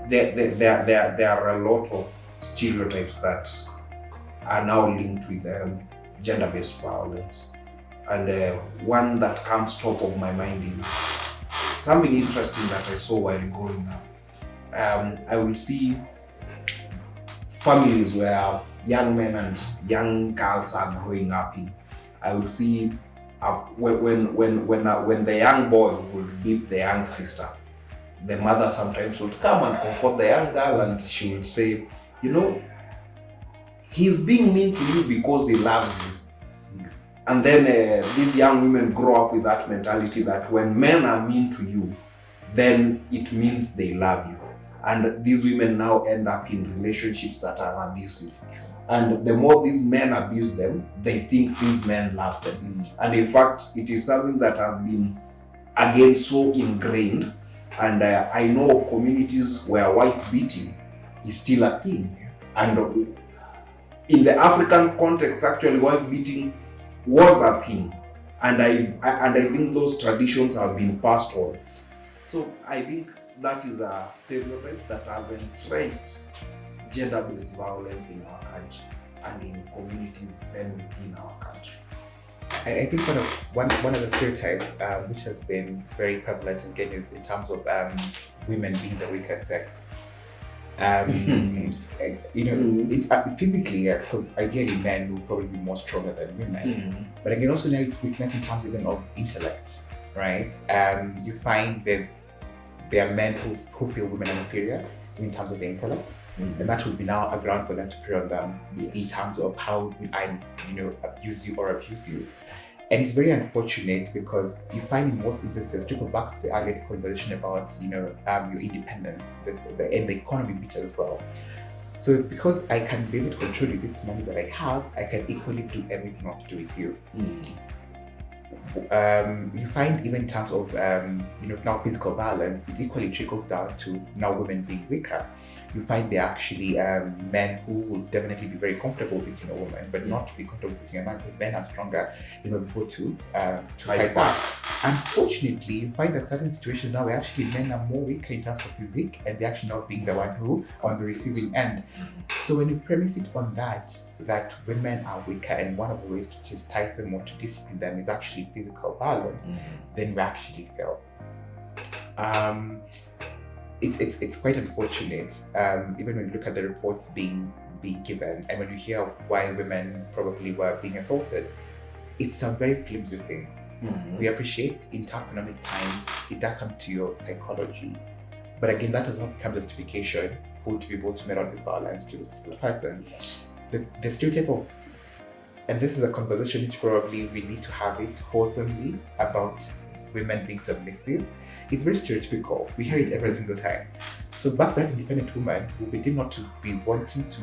there are a lot of stereotypes that are now linked with gender-based violence. And one that comes top of my mind is something interesting that I saw while growing up. I will see families where young men and young girls are growing up in. I will see when the young boy would beat the young sister, the mother sometimes would come and comfort the young girl, and she would say, you know, he's being mean to you because he loves you. And then these young women grow up with that mentality that when men are mean to you, then it means they love you. And these women now end up in relationships that are abusive. And the more these men abuse them, they think these men love them. And in fact, it is something that has been, again, so ingrained. And I know of communities where wife beating is still a thing. And in the African context, actually, wife beating was a thing. And I think those traditions have been passed on. So I think that is a stereotype that has entrenched gender-based violence in our country and in communities then within our country. I think one of the stereotypes which has been very prevalent is in terms of women being the weaker sex. Physically, yes, because ideally men will probably be more stronger than women. But again, also now it's weakness in terms even of intellect, right? You find that there are men who feel women are inferior in terms of their intellect. And that would be now a ground for them to prey on them in terms of how would I, abuse you or abuse you. And it's very unfortunate because you find in most instances, to go back to the earlier conversation about, your independence, and the economy bit as well. So because I can be able to control this money that I have, I can equally do everything I want to do with you. You find even in terms of now physical violence, it equally trickles down to now women being weaker. You find there are actually men who will definitely be very comfortable beating a woman, but not be comfortable beating a man because men are stronger than able to fight back. Unfortunately, you find that certain situations now where actually men are more weaker in terms of physique, and they're actually not being the one who on the receiving end. So when you premise it on that women are weaker and one of the ways to chastise them or to discipline them is actually physical violence, then we actually fail. It's quite unfortunate, even when you look at the reports being given and when you hear why women probably were being assaulted, it's some very flimsy things. We appreciate in tough economic times, it does something to your psychology. But again, that does not become justification for you to be able to merit this violence to the person. The stereotype of, and this is a conversation which probably we need to have it wholesomely about women being submissive. It's very stereotypical. We hear it every single time. So back then, independent woman will be deemed not to be wanting to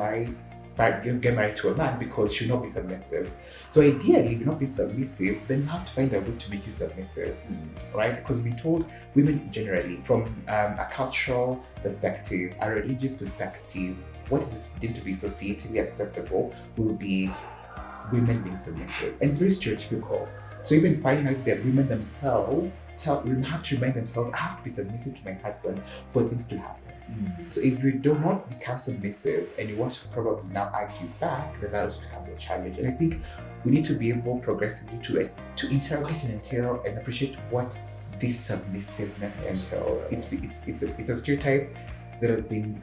get married to a man because she'll not be submissive. So ideally, if you're not being submissive, then you have to find a way to make you submissive, right? Because we're told women generally, from a cultural perspective, a religious perspective, what is deemed to be societally acceptable will be women being submissive. And it's very stereotypical. So even finding out that women themselves women have to remind themselves, I have to be submissive to my husband for things to happen. So if you do not become submissive and you want to probably now argue back, then that also becomes a challenge. And I think we need to be able progressively to interrogate and entail and appreciate what this submissiveness entails. It's a stereotype that has been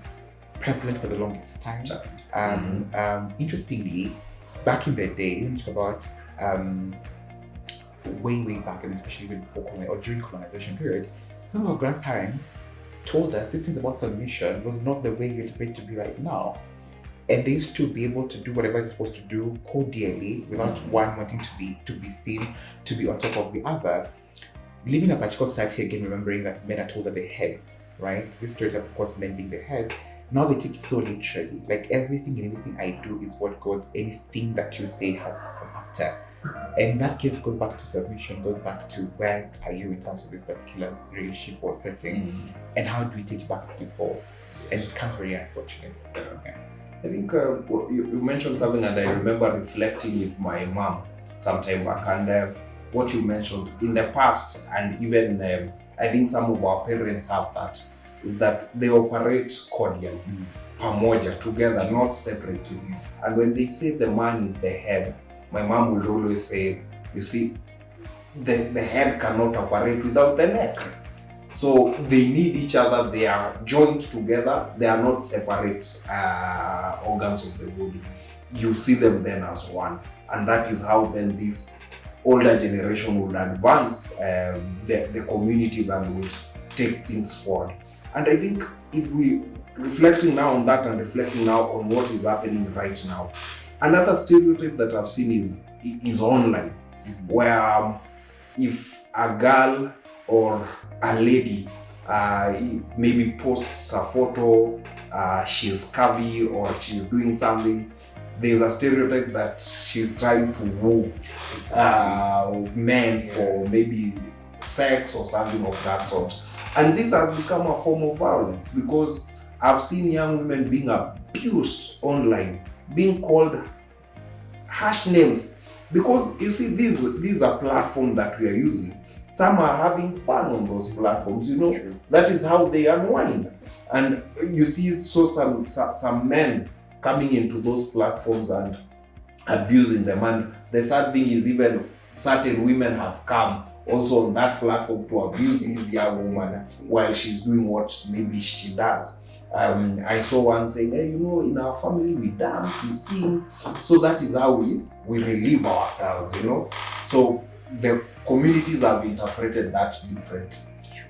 prevalent for the longest time. Interestingly, back in the day, when you talk about way back, and especially even before or during colonization period, some of our grandparents told us this thing about submission was not the way you're supposed to be right now. And they used to be able to do whatever it's supposed to do cordially without one wanting to be seen to be on top of the other. Living in a particular society, again, remembering that men are told that they're heads, right? This story of course, men being the head. Now they take it so literally. Like everything and anything I do is what goes, anything that you say has to come after. And that case goes back to submission, goes back to where are you in terms of this particular relationship or setting, and how do we take it back to default? And it becomes very unfortunate. Yeah. I think you mentioned something, and I remember reflecting with my mom some time back, and what you mentioned in the past, and even I think some of our parents have that. is that they operate cordially, pamoja, together, not separately. And when they say the man is the head, my mom would always say, you see, the head cannot operate without the neck. So they need each other, they are joined together, they are not separate organs of the body. You see them then as one. And that is how then this older generation will advance the communities and will take things forward. And I think if we reflecting now on that and reflecting now on what is happening right now, another stereotype that I've seen is online, where if a girl or a lady maybe posts a photo, she's curvy or she's doing something, there's a stereotype that she's trying to woo men for maybe sex or something of that sort. And this has become a form of violence, because I've seen young women being abused online, being called harsh names, because you see, these are platforms that we are using. Some are having fun on those platforms, you know. True. That is how they unwind. And you see, so some men coming into those platforms and abusing them. And the sad thing is, even certain women have come also on that platform to abuse this young woman while she's doing what maybe she does. I saw one saying, hey, you know, in our family we dance, we sing, so that is how we relieve ourselves, you know. So the communities have interpreted that differently.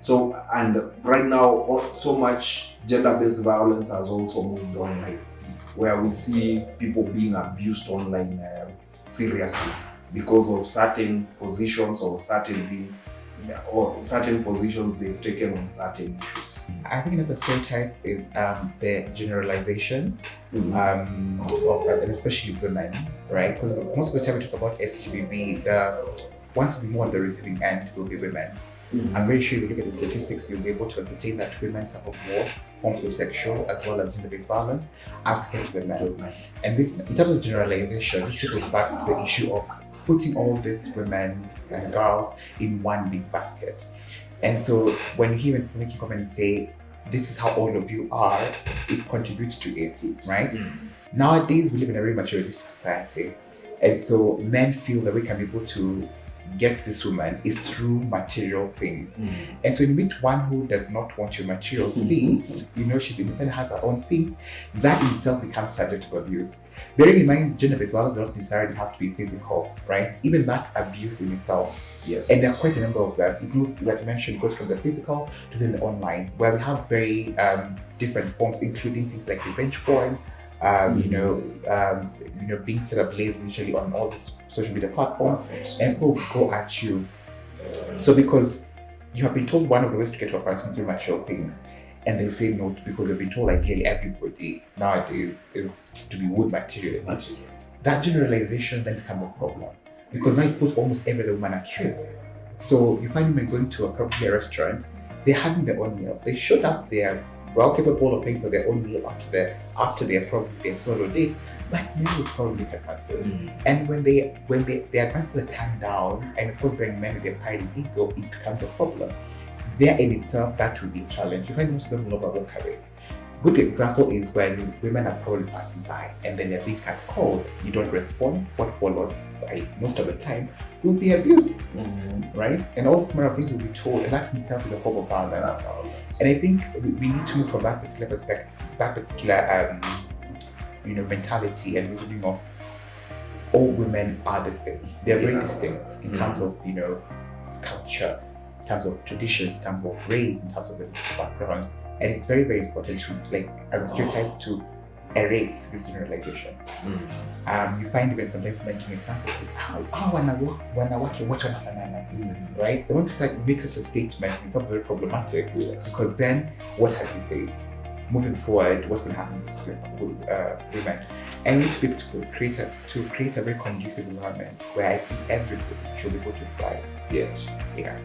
So, and right now, so much gender-based violence has also moved online, where we see people being abused online seriously because of certain positions or certain things, or certain positions they've taken on certain issues. I think another stereotype is the generalization of and especially women, right? Because most of the time we talk about SGBV, the ones to be more on the receiving end will be women. I'm very sure if you look at the statistics, you'll be able to ascertain that women suffer more forms of sexual as well as gender-based violence as compared to men. And this, in terms of generalization, this goes back to the issue of putting all these women and girls in one big basket. And so when you hear making comments say, this is how all of you are, it contributes to it, right? Nowadays, we live in a very materialistic society. And so men feel that we can be able to get this woman is through material things. And so when you meet one who does not want your material things, you know, she's independent, has her own things, that in itself becomes subject to abuse. Bearing in mind, gender-based violence does not necessarily have to be physical, right? Even that abuse in itself. Yes. And there are quite a number of them. It moves, like you mentioned, goes from the physical to the online, where we have very different forms, including things like revenge porn, being set ablaze initially on all these social media platforms, and people go at you. So because you have been told one of the ways to get to a person through material things, and they say no because they've been told ideally everybody nowadays is to be wooed materially. That generalization then becomes a problem, because now it puts almost every other woman at risk. So you find women going to a restaurant, they're having their own meal, they showed up there well capable of paying for their own meal after their probably their solo date, but men would probably look at advances. And when the advances are turned down, and of course bearing men with their pride and ego, it becomes a problem. There in itself, that would be a challenge. You find most of them will never walk away. Good example is when women are probably passing by and then they're being catcalled. You don't respond. What follows, most of the time, will be abuse, right? And all these of things will be told, and that in itself is a form of violence. And I think we need to move from that particular perspective, that particular mentality and reasoning of all women are the same. They're very distinct in terms of culture, in terms of traditions, in terms of race, in terms of backgrounds. And it's very, very important to, as a stereotype, to erase this generalization. You find even sometimes mentioning examples like, right? They want to make such a statement, and it's very problematic, because then what have you said? Moving forward, what's going to happen with women? And we need to be able to create a very conducive environment where I think everybody should be able to thrive. Yes. Yeah.